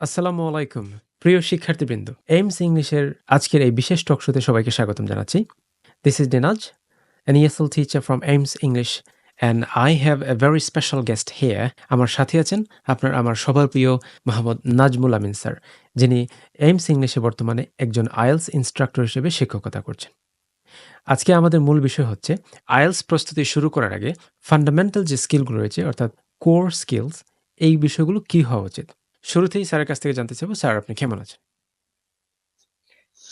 আসসালামু আলাইকুম। প্রিয় শিক্ষার্থীবৃন্দ, এইমস ইংলিশের আজকের এই বিশেষ টক শোতে সবাইকে স্বাগতম জানাচ্ছি। This is Dinaj, an ESL teacher from AIMS English, and I have a very special guest here. আমার সাথে আছেন আমার সবার প্রিয় মোহাম্মদ নাজমুল আমিন স্যার, যিনি এইমস ইংলিশে বর্তমানে একজন আইএলস ইনস্ট্রাক্টর হিসেবে শিক্ষকতা করছেন। আজকে আমাদের মূল বিষয় হচ্ছে আইএলস প্রস্তুতি শুরু করার আগে ফান্ডামেন্টাল যে স্কিলগুলো রয়েছে অর্থাৎ কোর স্কিলস, এই বিষয়গুলো কি হওয়া উচিত। শুরুতেই স্যারের কাছ থেকে জানতে চাইবো, স্যার আপনি কেমন আছেন?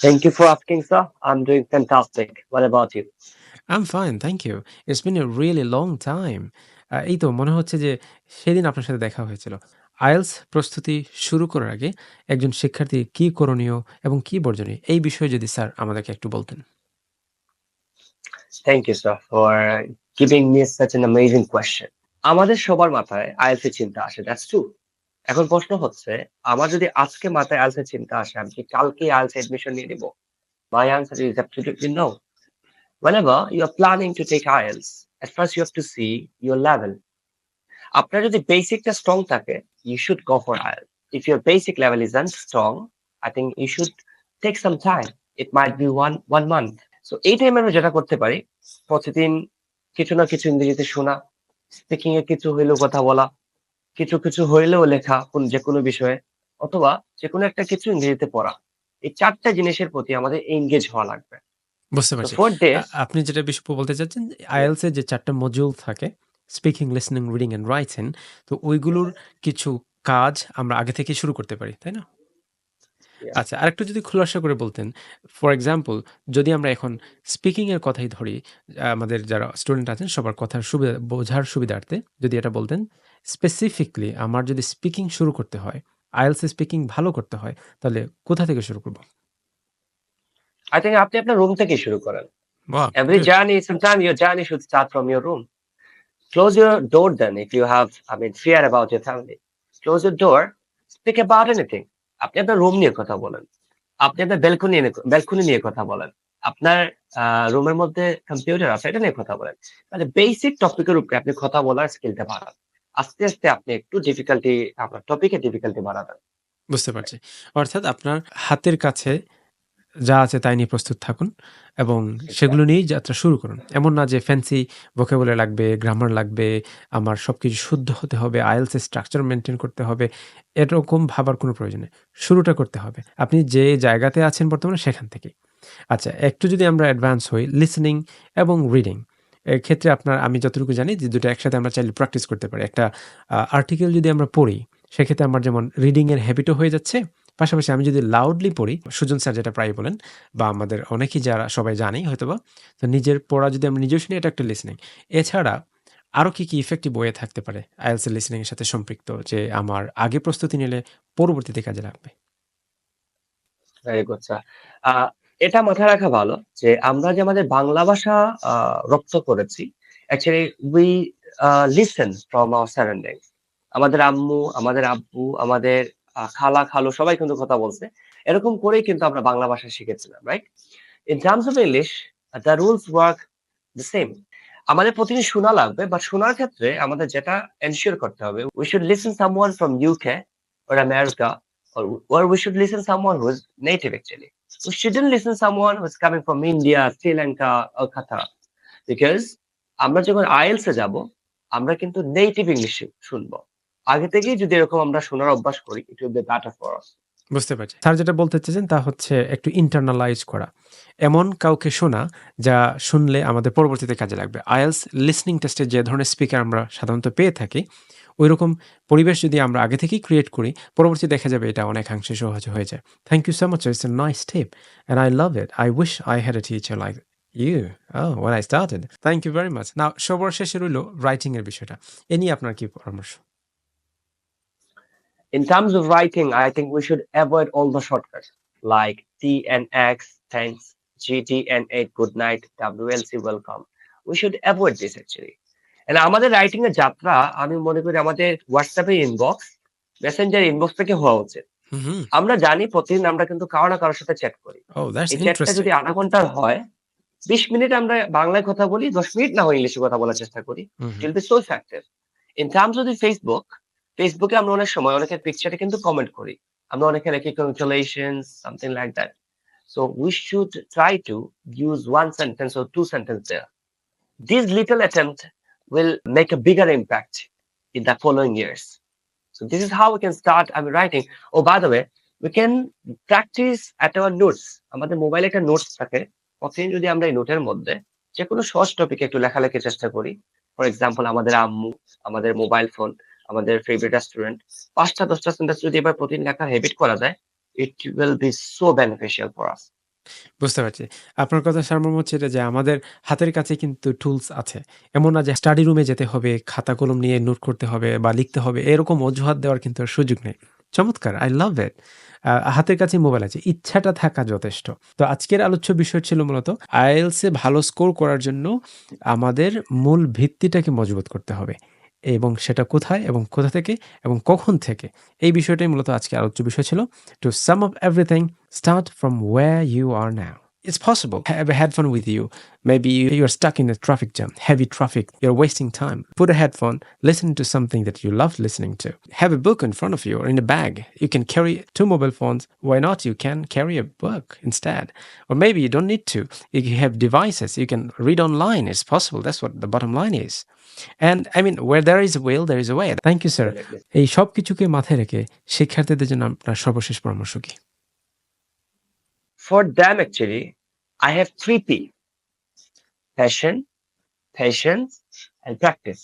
Thank you for asking, sir. I'm doing fantastic. What about you? I'm fine, thank you. It's been a really long time. এই তো মনে হচ্ছে যে সেদিন আপনার সাথে দেখা হয়েছিল। আইএলস প্রস্তুতি শুরু করার আগে একজন শিক্ষার্থী কি করণীয় এবং কি বর্জনীয়, এই বিষয়ে যদি স্যার আমাদেরকে একটু বলতেন। Thank you, sir, for giving me such an amazing question. আমাদের সবার মাথায় আইএলস এর চিন্তা আসে, দ্যাটস ট্রু। এখন প্রশ্ন হচ্ছে, আমার যদি আজকে মাথায় আইএলস এর চিন্তা আসে, আমি কি কালকে আইএলস এডমিশন নিয়ে নিব? My answer is absolutely no. Whenever you are planning to take IELTS, at first you have to see your level. আপনার যদি বেসিকটা স্ট্রং থাকে, you should go for IELTS. If your basic level isn't strong, I think you should take some time. It might be one month. So এই টাইমে আমরা যেটা করতে পারি, প্রতিদিন কিছু না কিছু ইংরেজিতে শোনা, স্পিকিং এ কিছু হইলেও কথা বলা, কিছু হইলেও লেখা যে কোনো বিষয়ে, অথবা যে কোনো একটা কিছু ইংরেজিতে পড়া। এই ৪ টা জিনিসের প্রতি আমাদের এনগেজ হওয়া লাগবে। বুঝতে So পারছি। for this, আপনি যেটা বিষয় বলতে চাচ্ছেন, yeah, আইএলস এর যে ৪ টা মডিউল থাকে, speaking, listening, reading and writing, তো ওইগুলোর কিছু কাজ আমরা আগে থেকেই শুরু করতে পারি, তাই না? yeah. আচ্ছা, আরেকটু যদি খোলাসা করে বলতেন, ফর এক্সাম্পল যদি আমরা এখন স্পিকিং এর কথাই ধরি, আমাদের যারা স্টুডেন্ট আছেন সবার কথার সুবিধা বোঝার সুবিধার্থে যদি এটা বলতেন, স্পেসিফিকলি আমার যদি স্পিকিং শুরু করতে হয়, আইএলটিএস স্পিকিং ভালো করতে হয়, তাহলে কোথা থেকে শুরু করব? I think আপনি আপনার রুম থেকে শুরু করেন। বাহ! Every good. journey, sometimes your journey should start from your room. Close your door then if you have, fear about your family. Close your door, speak about anything. আপনি আপনার room নিয়ে কথা বলেন। আপনি আপনার ব্যালকনি নিয়ে কথা বলেন। আপনার রুমের মধ্যে কম্পিউটার আছে, এটা নিয়ে কথা বলেন। মানে বেসিক টপিকের উপরে আপনি কথা বলার স্কিলটা বাড়ান। আস্তে, আস্তে আপনি একটু আপনার টপিকে ডিফিকাল্টি বাড়াবেন। বুঝতে পারছি। অর্থাৎ আপনার হাতের কাছে যা আছে তাই নিয়ে প্রস্তুত থাকুন এবং সেগুলো এক্সাক্টলি। নিয়েই যাত্রা শুরু করুন। এমন না যে ফ্যান্সি ভোকাবুলারি লাগবে, গ্রামার লাগবে, আমার সবকিছু শুদ্ধ হতে হবে, আইএলটিএস এর স্ট্রাকচার মেইনটেইন করতে হবে, এরকম ভাবার কোনো প্রয়োজন নেই। শুরুটা করতে হবে। আপনি যে জায়গাতে আছেন বর্তমানে সেখান থেকেই। আচ্ছা, একটু যদি আমরা অ্যাডভান্স হই, লিসেনিং এবং রিডিং এক্ষেত্রে আমি যতটুকু জানি যে দুটো একসাথে আমরা চাইলে প্র্যাকটিস করতে পারি। একটা আর্টিকেল যদি আমরা পড়ি, সেক্ষেত্রে আমার যেমন রিডিং এর হ্যাবিটও হয়ে যাচ্ছে, পাশাপাশি আমি যদি লাউডলি পড়ি, সুজন স্যার যেটা প্রায়ই বলেন বা আমাদের অনেকেই যারা সবাই জানি হয়তোবা, তো নিজের পড়া যদি আমরা নিজেও শুনি, এটা একটা লিসেনিং। এছাড়া আরো কি ইফেক্টিভ ওয়ে থাকতে পারে আইএলটিএস এর লিসেনিং এর সাথে সম্পৃক্ত, যে আমার আগে প্রস্তুতি নিলে পরবর্তীতে কাজে লাগবে? Very good sir. আ এটা মাথায় রাখা ভালো যে আমরা যে আমাদের বাংলা ভাষা আ রপ্ত করেছি, actually we listen from our surroundings. আমাদের আম্মু, আমাদের আব্বু, আমাদের খালা, খালু সবাই কিন্তু কথা বলছে। এরকম করেই কিন্তু আমরা বাংলা ভাষা শিখেছিলাম, right? In terms of English, the rules work the same. আমাদের প্রতিদিন শোনা লাগবে, বাট শোনার ক্ষেত্রে আমাদের যেটা এনশিওর করতে হবে, we should listen someone from UK or America, or we should listen someone who is native actually. We shouldn't listen someone who's coming from India, Sri Lanka or Qatar, because আমরা যখন IELTS এ যাব, আমরা কিন্তু native English শুনবো। আগে থেকেই যদি এরকম আমরা শোনার অভ্যাস করি, it will be better for us. বুঝতে পারছি। স্যার যেটা বলতে চাইছেন তা হচ্ছে একটু ইন্টারনালাইজ করা। এমন কাউকে শোনা যা শুনলে আমাদের পরবর্তীতে কাজে লাগবে। আইএলটিএস লিসনিং টেস্টে যে ধরনের স্পিকার আমরা সাধারণত পেয়ে থাকি, ঐরকম পরিবেশ যদি আমরা আগে থেকেই ক্রিয়েট করি, পরবর্তীতে দেখা যাবে এটা অনেকাংশে সহজ হয়ে যায়। Thank you so much, it's a nice tip and I love it. I wish I had a teacher like you, when I started. Thank you very much. Now সবার শেষে রইল রাইটিং এর বিষয়টা। এ নিয়ে আপনার কি পরামর্শ? In terms of writing, I think we should avoid all the shortcuts like T and X, thanks, GT and 8, good night, WLC, welcome. We should avoid this actually. And আমাদের রাইটিং এর যাত্রা আমি মনে করি আমাদের হোয়াটসঅ্যাপের ইনবক্স, মেসেঞ্জার ইনবক্স থেকে হওয়া উচিত। হুম, হুম। আমরা জানি প্রতিদিন আমরা কিন্তু কারো না কারোর সাথে চ্যাট করি। Oh, that's এই চ্যাটটা interesting. যদি আধা ঘন্টার হয়, ২০ মিনিট আমরা বাংলায় কথা বলি, ১০ মিনিট না হয় ইংলিশে কথা বলার চেষ্টা করি। হুম, It hmm. will be so effective. In terms of the ফেসবুকে আমরা অনেক সময় অনেকের পিকচারে কিন্তু কমেন্ট করি। আমরা অনেকে লিখি congratulations, something like that. So we should try to use one sentence or two sentences there. These little attempts will make a bigger impact in the following years. So this is how we can start writing. Oh, by the way, we can practice at our notes. আমাদের মোবাইলে একটা notes থাকে। প্রতিদিন যদি আমরা এই নোটের মধ্যে যেকোনো সহজ টপিকে একটু লেখালেখির চেষ্টা করি। ফর এক্সাম্পল আমাদের আম্মু, আমাদের মোবাইল ফোন, আমাদের ফেভারিট রেস্টুরেন্ট ৫টা ১০টা সেন্টেন্স যদি এবার প্রতিদিন লেখার হ্যাবিট করা যায়, it will be so beneficial for us. বুঝতে পারছি। আপনার কথার সারমর্ম হচ্ছে এটা যে আমাদের হাতের কাছে কিন্তু টুলস আছে। এমন না যে স্টাডি রুমে যেতে হবে, খাতা কলম নিয়ে নোট করতে হবে বা লিখতে হবে এরকম অজুহাত দেওয়ার কিন্তু আর সুযোগ নেই। চমৎকার! I love it! হাতের কাছেই মোবাইল আছে। ইচ্ছাটা থাকা যথেষ্ট। তো আজকের আলোচ্য বিষয় ছিল মূলত IELTS এ ভালো স্কোর করার জন্য আমাদের মূল ভিত্তিটাকে মজবুত করতে হবে। এবং সেটা কোথায় এবং কোথা থেকে এবং কখন থেকে? এই বিষয়টাই মূলত আজকের আলোচ্য বিষয় ছিল। To sum up everything, start from where you are now. It's possible. Have a headphone with you. Maybe you're stuck in a traffic jam, heavy traffic, you're wasting time. Put a headphone, listen to something that you love listening to. Have a book in front of you or in a bag. You can carry 2 mobile phones. Why not? You can carry a book instead. Or maybe you don't need to. If you have devices, you can read online. It's possible. That's what the bottom line is. And I mean, where there is a will, there is a way. Thank you, sir. Definitely. এই সবকিছুকে মাথায় রেখে শিক্ষার্থীদের জন্য আপনার সর্বশেষ পরামর্শ কি? For them actually, I have 3 P: passion, patience and practice.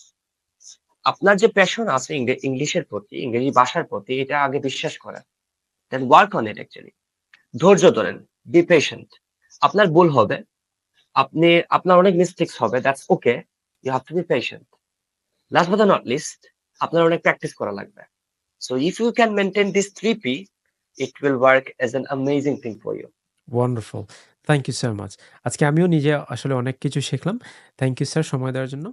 আপনার যে প্যাশন আছে ইংলিশের প্রতি, ইংরেজি ভাষার প্রতি, এটা আগে বিশ্বাস করেন। Then work on it actually. ধৈর্য ধরেন। Be patient. আপনার ভুল হবে। আপনার অনেক মিস্টেকস হবে। That's okay. You have to be patient. Last but not least, আপনার অনেক প্র্যাকটিস করা লাগবে। So if you can maintain these 3 P, it will work as an amazing thing for you. Wonderful. Thank you so much. আজকে আমিও নিজে আসলে অনেক কিছু শিখলাম। থ্যাংক ইউ স্যার সময় দেওয়ার জন্য।